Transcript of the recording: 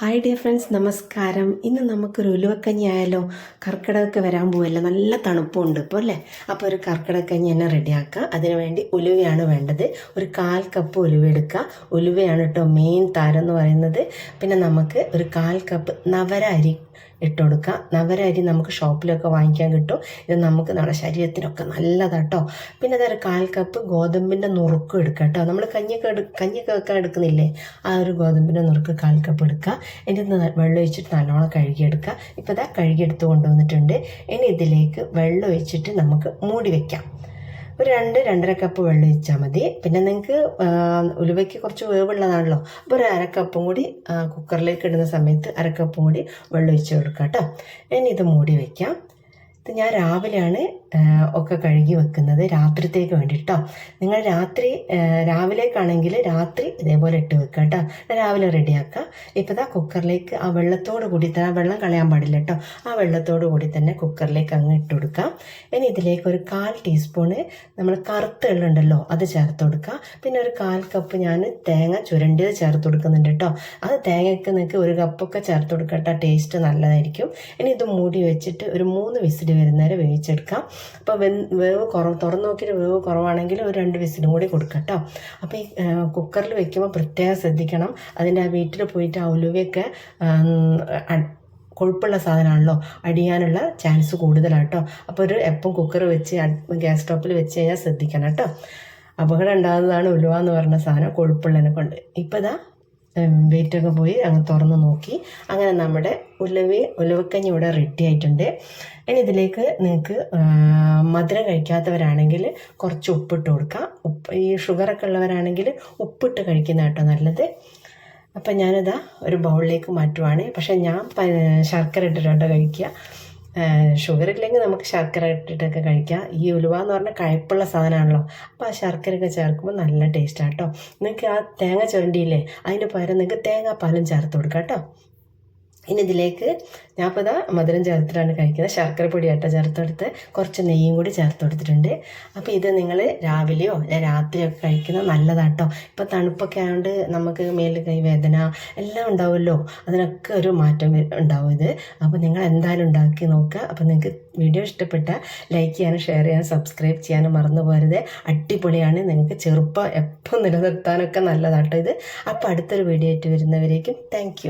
Hi dear friends, നമസ്കാരം. ഇന്ന് നമുക്കൊരു ഉലുവക്കഞ്ഞി ആയാലോ? കർക്കിടകമൊക്കെ വരാൻ പോവല്ലേ, നല്ല തണുപ്പുണ്ട് ഇപ്പോൾ അല്ലേ. അപ്പോൾ ഒരു കർക്കിടകക്കഞ്ഞി തന്നെ റെഡിയാക്കുക. അതിനുവേണ്ടി ഉലുവയാണ് വേണ്ടത്. ഒരു 1/4 കപ്പ് ഉലുവ എടുക്കുക. ഉലുവയാണ് കേട്ടോ മെയിൻ താരം എന്ന് പറയുന്നത്. പിന്നെ നമുക്ക് ഒരു 1/4 കപ്പ് നവര അരി ഇട്ട് കൊടുക്കുക. നവര അരി നമുക്ക് ഷോപ്പിലൊക്കെ വാങ്ങിക്കാൻ കിട്ടും. ഇത് നമുക്ക് നമ്മുടെ ശരീരത്തിനൊക്കെ നല്ലതാട്ടോ. പിന്നെ അതൊരു 1/4 കപ്പ് ഗോതമ്പിൻ്റെ നുറുക്കും എടുക്കുക കേട്ടോ. നമ്മൾ കഞ്ഞിയൊക്കെ വെക്കാൻ എടുക്കുന്നില്ലേ, ആ ഒരു ഗോതമ്പിൻ്റെ നുറുക്ക് 1/4 കപ്പ് എടുക്കുക. എന്നിട്ട് വെള്ളം ഒഴിച്ചിട്ട് നല്ലോണം കഴുകിയെടുക്കുക. ഇപ്പോൾ ഇതാ കഴുകിയെടുത്ത് കൊണ്ടുവന്നിട്ടുണ്ട്. ഇനി ഇതിലേക്ക് വെള്ളം ഒഴിച്ചിട്ട് നമുക്ക് മൂടി വയ്ക്കാം. ഒരു 2-2.5 കപ്പ് വെള്ളം ഒഴിച്ചാൽ മതി. പിന്നെ നിങ്ങൾക്ക് ഉലുവയ്ക്ക് കുറച്ച് വേവുള്ളതാണല്ലോ, അപ്പോൾ ഒരു 1/2 കപ്പും കൂടി കുക്കറിലേക്ക് ഇടുന്ന സമയത്ത് 1/2 കപ്പും കൂടി വെള്ളം ഒഴിച്ച് കൊടുക്കുക കേട്ടോ. ഇനി ഇത് മൂടി വയ്ക്കാം. ഇത് ഞാൻ രാവിലെയാണ് ഒക്കെ കഴുകി വെക്കുന്നത്, രാത്രിത്തേക്ക് വേണ്ടിയിട്ടോ. നിങ്ങൾ രാവിലേക്കാണെങ്കിൽ രാത്രി ഇതേപോലെ ഇട്ട് വെക്കുക കേട്ടോ. രാവിലെ റെഡിയാക്കുക. ഇപ്പോൾ ഇതാ കുക്കറിലേക്ക് ആ വെള്ളത്തോട് കൂടി തന്നെ, വെള്ളം കളയാൻ പാടില്ല കേട്ടോ, ആ വെള്ളത്തോട് കൂടി തന്നെ കുക്കറിലേക്ക് അങ്ങ് ഇട്ട് കൊടുക്കാം. ഇനി ഇതിലേക്ക് ഒരു 1/4 ടീസ്പൂണ് നമ്മൾ കറുത്ത എള്ളുണ്ടല്ലോ അത് ചേർത്ത് കൊടുക്കുക. പിന്നെ ഒരു 1/4 കപ്പ് ഞാൻ തേങ്ങ ചുരണ്ടിയത് ചേർത്ത് കൊടുക്കുന്നുണ്ട് കേട്ടോ. അത് തേങ്ങയ്ക്ക് നിങ്ങൾക്ക് 1 കപ്പൊക്കെ ചേർത്ത് കൊടുക്കുക കേട്ടോ, ടേസ്റ്റ് നല്ലതായിരിക്കും. ഇനി ഇത് മൂടി വെച്ചിട്ട് ഒരു 3 വിസിൽ വരുന്നവരെ വേവിച്ചെടുക്കാം. അപ്പോൾ വേവ് തുറന്ന് നോക്കിയിട്ട് വേവ് കുറവാണെങ്കിൽ ഒരു 2 വിസിലും കൂടി കൊടുക്കാം കേട്ടോ. അപ്പോൾ ഈ കുക്കറിൽ വെക്കുമ്പോൾ പ്രത്യേകം ശ്രദ്ധിക്കണം. അതിൻ്റെ ആ വീട്ടിൽ പോയിട്ട് ആ ഉലുവയൊക്കെ കൊഴുപ്പുള്ള സാധനമാണല്ലോ, അടിയാനുള്ള ചാൻസ് കൂടുതലാട്ടോ. അപ്പോൾ എപ്പം കുക്കർ വെച്ച് ഗ്യാസ് സ്റ്റോപ്പിൽ വെച്ച് കഴിഞ്ഞാൽ ശ്രദ്ധിക്കണം കേട്ടോ. അപകടം ഉണ്ടാകുന്നതാണ് ഉലുവ എന്ന് പറഞ്ഞ സാധനം, കൊഴുപ്പുള്ളതിനെ കൊണ്ട്. ഇപ്പോൾ ഇതാ വെയിറ്റൊക്കെ പോയി അങ്ങ് തുറന്ന് നോക്കി. അങ്ങനെ നമ്മുടെ ഉലുവക്കഞ്ഞി ഇവിടെ റെഡി ആയിട്ടുണ്ട്. ഇനി ഇതിലേക്ക് നിങ്ങൾക്ക് മധുരം കഴിക്കാത്തവരാണെങ്കിൽ കുറച്ച് ഉപ്പിട്ട് കൊടുക്കുക. ഈ ഷുഗറൊക്കെ ഉള്ളവരാണെങ്കിൽ ഉപ്പിട്ട് കഴിക്കുന്ന കേട്ടോ നല്ലത്. അപ്പം ഞാനിതാ ഒരു ബൗളിലേക്ക് മാറ്റുവാണ്. പക്ഷേ ഞാൻ ശർക്കര ഇട്ടിട്ടാണ് കഴിക്കുക. ഷുഗർ ഇല്ലെങ്കിൽ നമുക്ക് ശർക്കര ഇട്ടിട്ടൊക്കെ കഴിക്കാം. ഈ ഉലുവ എന്ന് പറഞ്ഞാൽ കയ്പുള്ള സാധനമാണല്ലോ, അപ്പോൾ ആ ശർക്കരയൊക്കെ ചേർക്കുമ്പോൾ നല്ല ടേസ്റ്റാണ് കേട്ടോ. നിങ്ങൾക്ക് ആ തേങ്ങ ചുരണ്ടിയില്ലേ, അതിന് പകരം നിങ്ങൾക്ക് തേങ്ങാപ്പാലും ചേർത്ത് കൊടുക്കാം കേട്ടോ. ഇനി ഇതിലേക്ക് ഞാൻ ഇപ്പോൾ ഇതാ മധുരം ചേർത്തിട്ടാണ് കഴിക്കുന്നത്. ശർക്കര പൊടിയാട്ടോ ചേർത്തെടുത്ത്, കുറച്ച് നെയ്യും കൂടി ചേർത്ത് കൊടുത്തിട്ടുണ്ട്. അപ്പോൾ ഇത് നിങ്ങൾ രാവിലെയോ രാത്രിയോ ഒക്കെ കഴിക്കുന്നത് നല്ലതാട്ടോ. ഇപ്പോൾ തണുപ്പൊക്കെ ആയതുകൊണ്ട് നമുക്ക് മേല് കൈ വേദന എല്ലാം ഉണ്ടാവുമല്ലോ, അതിനൊക്കെ ഒരു മാറ്റം ഉണ്ടാവും ഇത്. അപ്പോൾ നിങ്ങൾ എന്തായാലും ഉണ്ടാക്കി നോക്കുക. അപ്പോൾ നിങ്ങൾക്ക് വീഡിയോ ഇഷ്ടപ്പെട്ടാൽ ലൈക്ക് ചെയ്യാനും ഷെയർ ചെയ്യാനും സബ്സ്ക്രൈബ് ചെയ്യാനും മറന്നു പോരുത്. അടിപൊളിയാണ്, നിങ്ങൾക്ക് ചെറുപ്പം എപ്പം നിലനിർത്താനൊക്കെ നല്ലതാട്ടോ ഇത്. അപ്പോൾ അടുത്തൊരു വീഡിയോ ആയിട്ട് വരുന്നവരേക്കും താങ്ക് യു.